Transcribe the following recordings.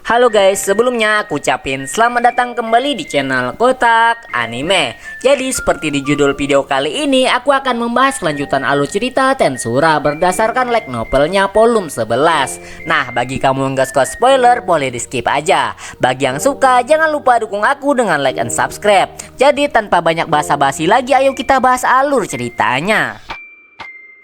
Halo guys, sebelumnya aku ucapin selamat datang kembali di channel Kotak Anime. Jadi seperti di judul video kali ini, aku akan membahas kelanjutan alur cerita Tensura berdasarkan light novelnya volume 11. Nah, bagi kamu yang gak suka spoiler, boleh di skip aja. Bagi yang suka, jangan lupa dukung aku dengan like and subscribe. Jadi tanpa banyak basa-basi lagi, ayo kita bahas alur ceritanya.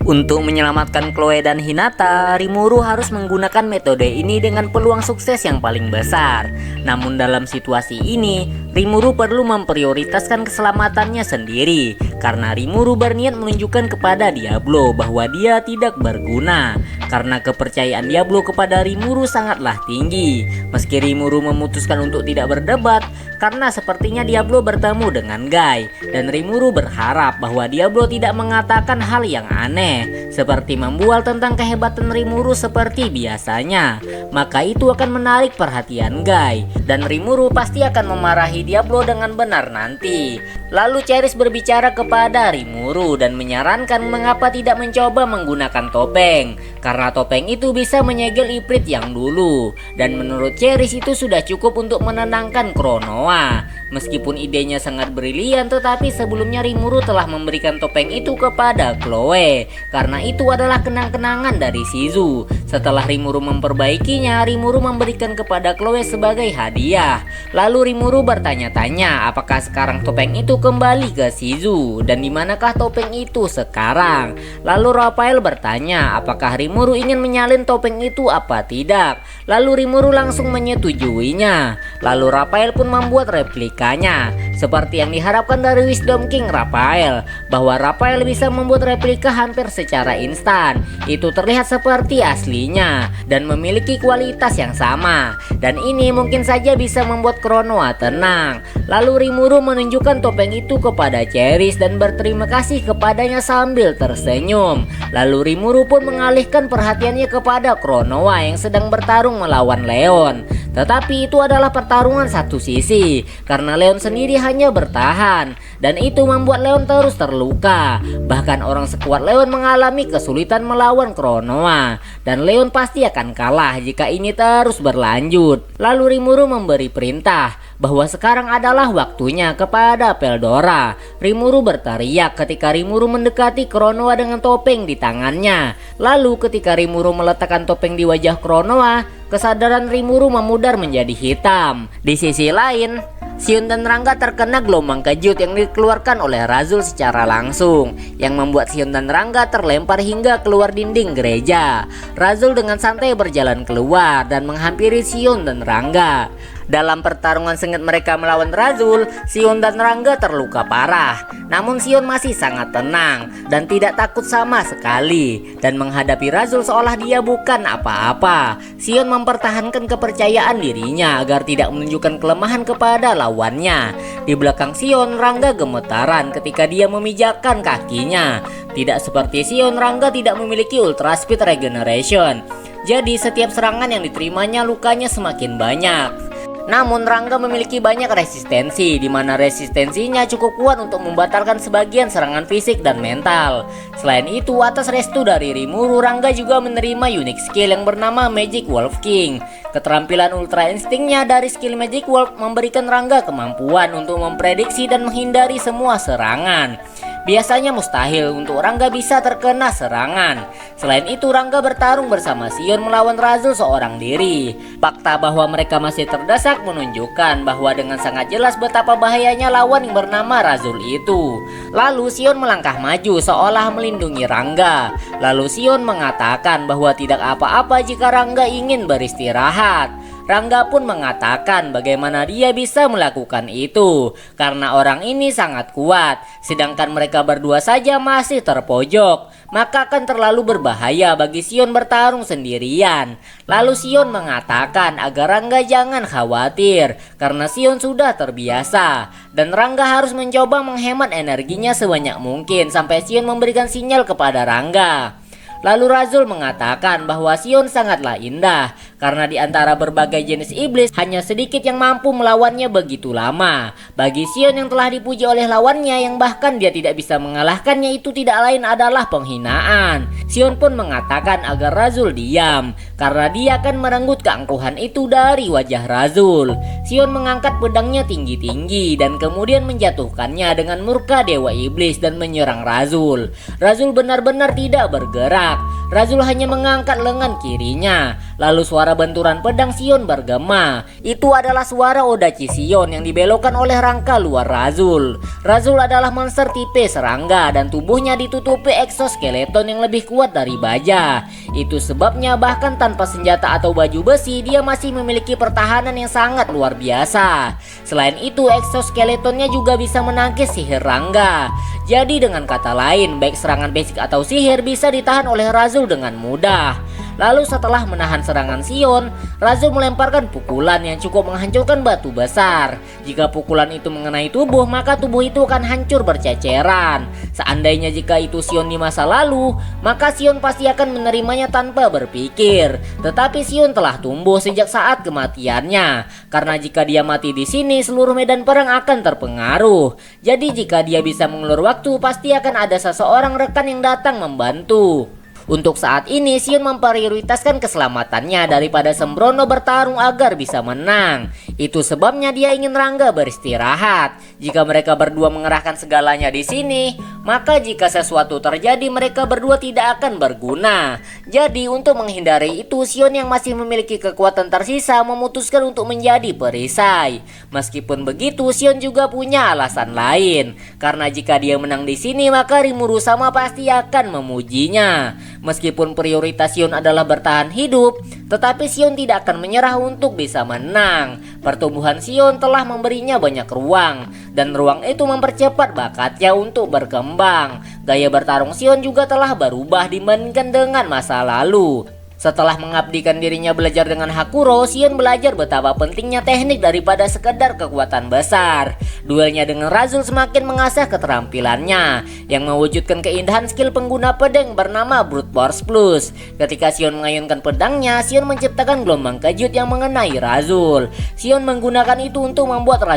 Untuk menyelamatkan Chloe dan Hinata, Rimuru harus menggunakan metode ini dengan peluang sukses yang paling besar. Namun dalam situasi ini, Rimuru perlu memprioritaskan keselamatannya sendiri, karena Rimuru berniat menunjukkan kepada Diablo bahwa dia tidak berguna. Karena kepercayaan Diablo kepada Rimuru sangatlah tinggi. Meski Rimuru memutuskan untuk tidak berdebat, karena sepertinya Diablo bertemu dengan Guy, dan Rimuru berharap bahwa Diablo tidak mengatakan hal yang aneh, seperti membual tentang kehebatan Rimuru seperti biasanya. Maka itu akan menarik perhatian Guy, dan Rimuru pasti akan memarahi Diablo dengan benar nanti. Lalu Ceris berbicara kepada Rimuru dan menyarankan mengapa tidak mencoba menggunakan topeng, karena topeng itu bisa menyegel Ifrit yang dulu. Dan menurut Ceris itu sudah cukup untuk menenangkan Kronoa. Meskipun idenya sangat brilian, tetapi sebelumnya Rimuru telah memberikan topeng itu kepada Chloe, karena itu adalah kenang-kenangan dari Shizu. Setelah Rimuru memperbaikinya, Rimuru memberikan kepada Chloe sebagai hadiah. Lalu Rimuru bertanya-tanya apakah sekarang topeng itu kembali ke Shizu, dan dimanakah topeng itu sekarang. Lalu Raphael bertanya apakah Rimuru ingin menyalin topeng itu apa tidak. Lalu Rimuru langsung menyetujuinya. Lalu Raphael pun membuat replikanya, seperti yang diharapkan dari Wisdom King Raphael, bahwa Raphael bisa membuat replika hampir secara instan. Itu terlihat seperti aslinya dan memiliki kualitas yang sama, dan ini mungkin saja bisa membuat Kronoa tenang. Lalu Rimuru menunjukkan topeng itu kepada Ceris dan berterima kasih kepadanya sambil tersenyum. Lalu Rimuru pun mengalihkan perhatiannya kepada Kronoa yang sedang bertarung melawan Leon. Tetapi itu adalah pertarungan satu sisi, karena Leon sendiri hanya bertahan, dan itu membuat Leon terus terluka. Bahkan orang sekuat Leon mengalami kesulitan melawan Kronoa, dan Leon pasti akan kalah jika ini terus berlanjut. Lalu Rimuru memberi perintah bahwa sekarang adalah waktunya kepada Peldora. Rimuru berteriak ketika Rimuru mendekati Kronoa dengan topeng di tangannya. Lalu ketika Rimuru meletakkan topeng di wajah Kronoa, kesadaran Rimuru memudar menjadi hitam. Di sisi lain, Xion dan Rangga terkena gelombang kejut yang dikeluarkan oleh Razul secara langsung, yang membuat Xion dan Rangga terlempar hingga keluar dinding gereja. Razul dengan santai berjalan keluar dan menghampiri Xion dan Rangga. Dalam pertarungan sengit mereka melawan Razul, Xion dan Rangga terluka parah. Namun Xion masih sangat tenang dan tidak takut sama sekali, dan menghadapi Razul seolah dia bukan apa-apa. Xion mempertahankan kepercayaan dirinya agar tidak menunjukkan kelemahan kepada lawannya. Di belakang Xion, Rangga gemetaran ketika dia memijakkan kakinya. Tidak seperti Xion, Rangga tidak memiliki Ultra Speed Regeneration. Jadi setiap serangan yang diterimanya lukanya semakin banyak. Namun Rangga memiliki banyak resistensi, di mana resistensinya cukup kuat untuk membatalkan sebagian serangan fisik dan mental. Selain itu, atas restu dari Rimuru, Rangga juga menerima unique skill yang bernama Magic Wolf King. Keterampilan ultra instingnya dari skill Magic Wolf memberikan Rangga kemampuan untuk memprediksi dan menghindari semua serangan. Biasanya mustahil untuk Rangga bisa terkena serangan. Selain itu, Rangga bertarung bersama Xion melawan Razul seorang diri. Fakta bahwa mereka masih terdesak menunjukkan bahwa dengan sangat jelas betapa bahayanya lawan yang bernama Razul itu. Lalu Xion melangkah maju seolah melindungi Rangga. Lalu Xion mengatakan bahwa tidak apa-apa jika Rangga ingin beristirahat. Rangga pun mengatakan bagaimana dia bisa melakukan itu, karena orang ini sangat kuat, sedangkan mereka berdua saja masih terpojok. Maka akan terlalu berbahaya bagi Xion bertarung sendirian. Lalu Xion mengatakan agar Rangga jangan khawatir, karena Xion sudah terbiasa, dan Rangga harus mencoba menghemat energinya sebanyak mungkin sampai Xion memberikan sinyal kepada Rangga. Lalu Razul mengatakan bahwa Xion sangatlah indah karena di antara berbagai jenis iblis hanya sedikit yang mampu melawannya begitu lama. Bagi Sion yang telah dipuji oleh lawannya yang bahkan dia tidak bisa mengalahkannya, itu tidak lain adalah penghinaan. Sion pun mengatakan agar Razul diam karena dia akan merenggut keangkuhan itu dari wajah Razul. Sion mengangkat pedangnya tinggi-tinggi dan kemudian menjatuhkannya dengan murka dewa iblis dan menyerang Razul. Razul benar-benar tidak bergerak. Razul hanya mengangkat lengan kirinya. Lalu suara benturan pedang Sion bergema. Itu adalah suara Odachi Sion yang dibelokkan oleh rangka luar Razul. Razul adalah monster tipe serangga dan tubuhnya ditutupi eksoskeleton yang lebih kuat dari baja. Itu sebabnya bahkan tanpa senjata atau baju besi, dia masih memiliki pertahanan yang sangat luar biasa. Selain itu, eksoskeletonnya juga bisa menangkis sihir rangga. Jadi dengan kata lain, baik serangan basic atau sihir bisa ditahan oleh Razul dengan mudah. Lalu setelah menahan serangan Sion, Razul melemparkan pukulan yang cukup menghancurkan batu besar. Jika pukulan itu mengenai tubuh, maka tubuh itu akan hancur berceceran. Seandainya jika itu Sion di masa lalu, maka Sion pasti akan menerimanya tanpa berpikir. Tetapi Sion telah tumbuh sejak saat kematiannya, karena jika dia mati di sini, seluruh medan perang akan terpengaruh. Jadi jika dia bisa mengulur waktu, pasti akan ada seseorang rekan yang datang membantu. Untuk saat ini, Sion memprioritaskan keselamatannya daripada sembrono bertarung agar bisa menang. Itu sebabnya dia ingin Rangga beristirahat. Jika mereka berdua mengerahkan segalanya di sini, maka jika sesuatu terjadi, mereka berdua tidak akan berguna. Jadi untuk menghindari itu, Sion yang masih memiliki kekuatan tersisa memutuskan untuk menjadi perisai. Meskipun begitu, Sion juga punya alasan lain. Karena jika dia menang di sini, maka Rimuru sama pasti akan memujinya. Meskipun prioritas Sion adalah bertahan hidup, tetapi Sion tidak akan menyerah untuk bisa menang. Pertumbuhan Sion telah memberinya banyak ruang, dan ruang itu mempercepat bakatnya untuk berkembang. Gaya bertarung Sion juga telah berubah dibandingkan dengan masa lalu. Setelah mengabdikan dirinya belajar dengan Hakuro, Sion belajar betapa pentingnya teknik daripada sekedar kekuatan besar. Duelnya dengan Razul semakin mengasah keterampilannya, yang mewujudkan keindahan skill pengguna pedang bernama Brute Force Plus. Ketika Sion mengayunkan pedangnya, Sion menciptakan gelombang kejut yang mengenai Razul. Sion menggunakan itu untuk membuat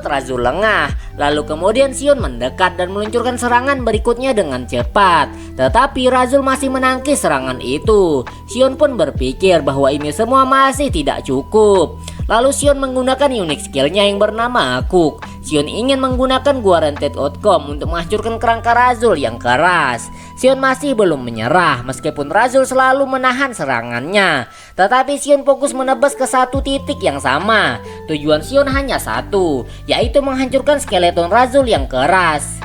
Razul lengah. Lalu kemudian Sion mendekat dan meluncurkan serangan berikutnya dengan cepat. Tetapi Razul masih menangkis serangan itu. Sion pun berpikir bahwa ini semua masih tidak cukup. Lalu Sion menggunakan unik skillnya yang bernama Akuk. Sion ingin menggunakan Guaranteed Outcome untuk menghancurkan kerangka Razul yang keras. Sion masih belum menyerah meskipun Razul selalu menahan serangannya. Tetapi Sion fokus menebas ke satu titik yang sama. Tujuan Sion hanya satu, yaitu menghancurkan skeleton Razul yang keras.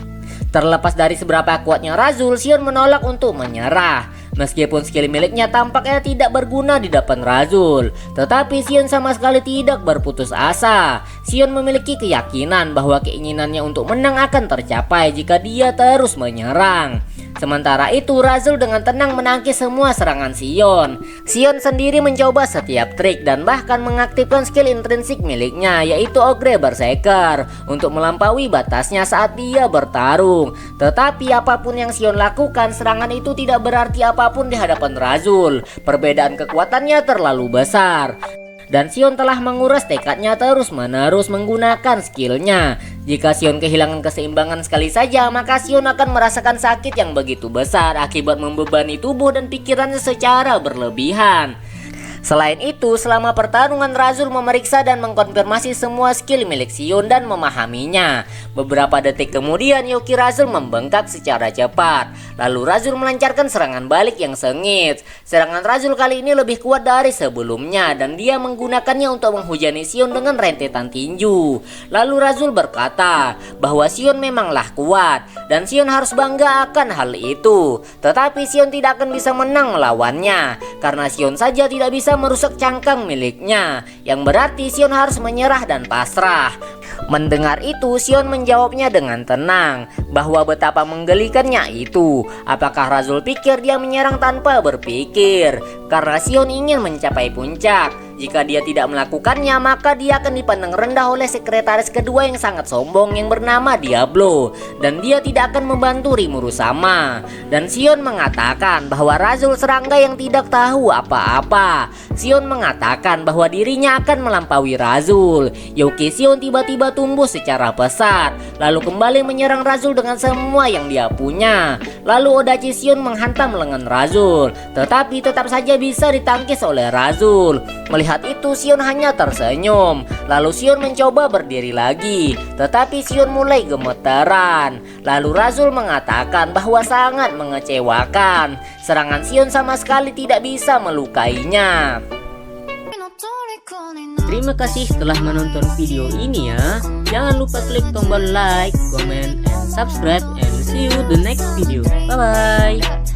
Terlepas dari seberapa kuatnya Razul, Sion menolak untuk menyerah. Meskipun skill miliknya tampaknya tidak berguna di depan Razul, tetapi Sion sama sekali tidak berputus asa. Sion memiliki keyakinan bahwa keinginannya untuk menang akan tercapai jika dia terus menyerang. Sementara itu Razul dengan tenang menangkis semua serangan Sion. Sion sendiri mencoba setiap trik dan bahkan mengaktifkan skill intrinsik miliknya, yaitu Ogre Berserker, untuk melampaui batasnya saat dia bertarung. Tetapi apapun yang Sion lakukan, serangan itu tidak berarti apapun di hadapan Razul. Perbedaan kekuatannya terlalu besar. Dan Sion telah menguras tekadnya terus-menerus menggunakan skillnya. Jika Sion kehilangan keseimbangan sekali saja, maka Sion akan merasakan sakit yang begitu besar akibat membebani tubuh dan pikirannya secara berlebihan. Selain itu, selama pertarungan Razul memeriksa dan mengkonfirmasi semua skill milik Sion dan memahaminya. Beberapa detik kemudian Yuki Razul membengkak secara cepat. Lalu Razul melancarkan serangan balik yang sengit. Serangan Razul kali ini lebih kuat dari sebelumnya dan dia menggunakannya untuk menghujani Sion dengan rentetan tinju. Lalu Razul berkata bahwa Sion memanglah kuat dan Sion harus bangga akan hal itu. Tetapi Sion tidak akan bisa menang melawannya karena Sion saja tidak bisa merusak cangkang miliknya, yang berarti Sion harus menyerah dan pasrah. Mendengar itu, Sion menjawabnya dengan tenang bahwa betapa menggelikannya itu. Apakah Razul pikir dia menyerang tanpa berpikir? Karena Sion ingin mencapai puncak. Jika dia tidak melakukannya, maka dia akan dipandang rendah oleh sekretaris kedua yang sangat sombong yang bernama Diablo, dan dia tidak akan membantu Rimuru sama. Dan Xion mengatakan bahwa Razul serangga yang tidak tahu apa-apa. Xion mengatakan bahwa dirinya akan melampaui Razul. Youki Xion tiba-tiba tumbuh secara pesat, lalu kembali menyerang Razul dengan semua yang dia punya. Lalu Odachi Xion menghantam lengan Razul, tetapi tetap saja bisa ditangkis oleh Razul. Melihat itu, Xion hanya tersenyum. Lalu Xion mencoba berdiri lagi, tetapi Xion mulai gemeteran. Lalu Razul mengatakan bahwa sangat mengecewakan. Serangan Xion sama sekali tidak bisa melukainya. Terima kasih telah menonton video ini ya. Jangan lupa klik tombol like, comment, and subscribe, and see you the next video. Bye bye.